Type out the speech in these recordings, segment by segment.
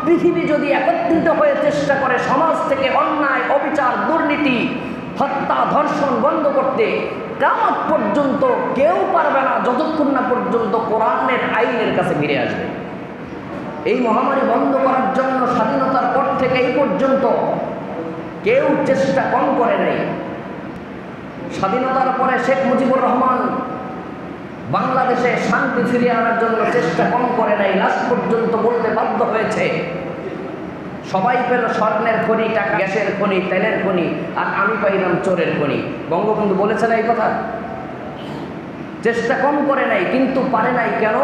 পৃথিবী যদি একত্রিত হয়ে চেষ্টা করে সমাজ থেকে অন্যায়, অবিচার, দুর্নীতি, হত্যা, ধর্ষণ বন্ধ করতে, কিয়ামত পর্যন্ত কেউ পারবে না যতক্ষণ না পর্যন্ত কোরআনের আইনের কাছে ফিরে আসবে। এই মহামারী বন্ধ করার জন্য স্বাধীনতার পর থেকে এই পর্যন্ত কেউ চেষ্টা কম করে নাই। স্বাধীনতার পরে শেখ মুজিবুর রহমান বাংলাদেশে শান্তি ফিরিয়ে আনার জন্য চেষ্টা কম করে নাই। লাস্ট পর্যন্ত বলতে বাধ্য হয়েছে, সবাই পেল স্বর্ণের খনি, টাকা, গ্যাসের খনি, তেলের খনি, আর আমি পাইলাম চোরের খনি। বঙ্গবন্ধু বলেছে না এই কথা? চেষ্টা কম করে নাই, কিন্তু পারে নাই কেন?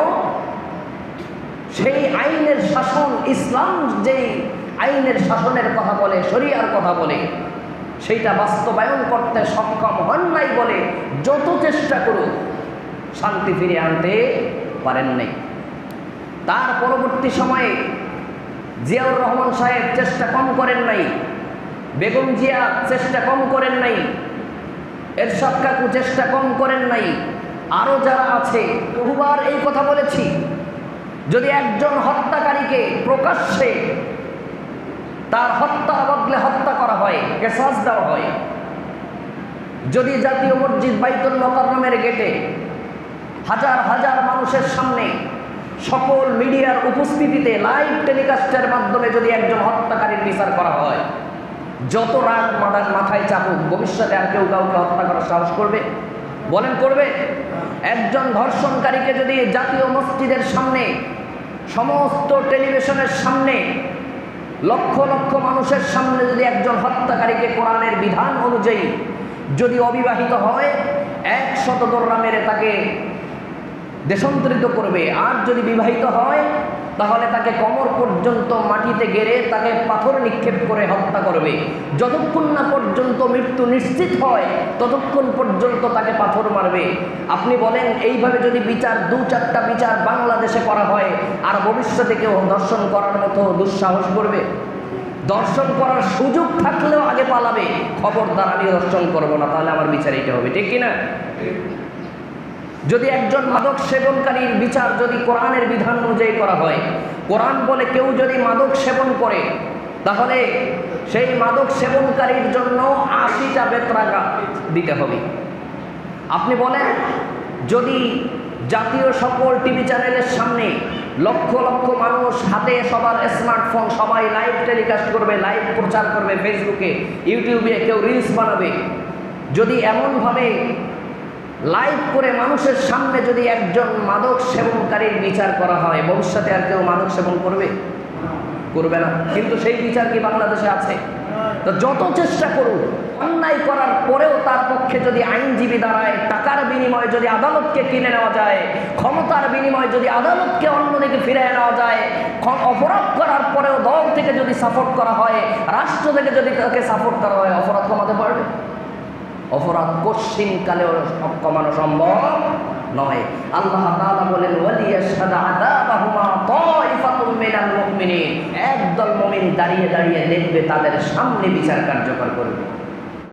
সেই আইনের শাসন, ইসলাম যেই আইনের শাসনের কথা বলে, শরিয়ার কথা বলে, সেইটা বাস্তবায়ন করতে সক্ষম হন নাই বলে যত চেষ্টা করুক শান্তি ফিরিয়ে আনতে পারেন নাই। তার পরবর্তী সময়ে জিয়াউর রহমান সাহেব চেষ্টা কম করেন নাই, বেগম জিয়া চেষ্টা কম করেন নাই, এরশাদ কাকু চেষ্টা কম করেন নাই, আরও যারা আছে। বহুবার এই কথা বলেছি, যদি একজন হত্যাকারীকে প্রকাশ্যে তার হত্যার বদলে হত্যা করা হয়, কেসাস দেওয়া হয়, যদি জাতীয় মসজিদ বাইতুল মোকাররমের গেটে হাজার হাজার মানুষের সামনে সকল মিডিয়ার উপস্থিতিতে লাইভ টেলিকাস্টের মাধ্যমে যদি একজন হত্যাকারীর বিচার করা হয়, যত রাগ মাথায় চাপুক, ভবিষ্যতে আর কেউ কাউকে হত্যা করার সাহস করবে? বলেন করবে? একজন ধর্ষণকারীকে যদি জাতীয় মসজিদের সামনে, সমস্ত টেলিভিশনের সামনে, লক্ষ লক্ষ মানুষের সামনে যদি একজন হত্যাকারীকে কোরআনের বিধান অনুযায়ী যদি অবিবাহিত হয় 100 দোররা মেরে তাকে দেশান্তরিত করবে, আর যদি বিবাহিত হয় তাহলে তাকে কোমর পর্যন্ত মাটিতে গেড়ে তাকে পাথর নিক্ষেপ করে হত্যা করবে। যতক্ষণ না পর্যন্ত মৃত্যু নিশ্চিত হয় ততক্ষণ পর্যন্ত তাকে পাথর মারবে। আপনি বলেন, এইভাবে যদি বিচার, 2-4টা বিচার বাংলাদেশে করা হয়, আর ভবিষ্যতে কেউ দর্শন করার মতো দুঃসাহস করবে? দর্শন করার সুযোগ থাকলেও আগে পালাবে, খবরদার আমি দর্শন করবো না, তাহলে আমার বিচার এটা হবে, ঠিক কিনা? যদি একজন মাদক সেবনকারীর বিচার যদি কোরআনের বিধান অনুযায়ী করা হয়, কোরআন বলে কেউ যদি মাদক সেবন করে তাহলে সেই মাদক সেবনকারীর জন্য 80টা বেত্রাঘাত দিতে হবে। আপনি বলেন, যদি জাতীয় সকল টিভি চ্যানেলের সামনে লক্ষ লক্ষ মানুষ হাতে সবার স্মার্টফোন, সবাই লাইভ টেলিকাস্ট করবে, লাইভ প্রচার করবে, ফেসবুকে, ইউটিউবে কেউ রিলস বানাবে, যদি এমনভাবে লাইভ করে মানুষের সামনে যদি একজন মাদক সেবনকারীর বিচার করা হয়, ভবিষ্যতে আর কেউ মাদক সেবন করবে? করবে না। কিন্তু সেই বিচার কি বাংলাদেশে আছে? তো যত চেষ্টা করুক, অন্যায় করার পরেও তার পক্ষে যদি আইনজীবী দাঁড়ায়, টাকার বিনিময়ে যদি আদালতকে কিনে নেওয়া যায়, ক্ষমতার বিনিময়ে যদি আদালতকে অন্যদিকে ফিরিয়ে নেওয়া যায়, অপরাধ করার পরেও দল থেকে যদি সাপোর্ট করা হয়, রাষ্ট্র থেকে যদি তাকে সাপোর্ট করা হয়, অপরাধ কমাতে পারবে? অপরাধ কোশ্চিনকালেও কমানো সম্ভব নয়। আল্লাহ তাআলা বলেন, ওয়ালিয়াশহাদা আযাবাহুমা তাইফাতুম মিনাল মুমিনিন, একদল মুমিন দাঁড়িয়ে দাঁড়িয়ে দেখবে, তাদের সামনে বিচার কার্যকর করবে।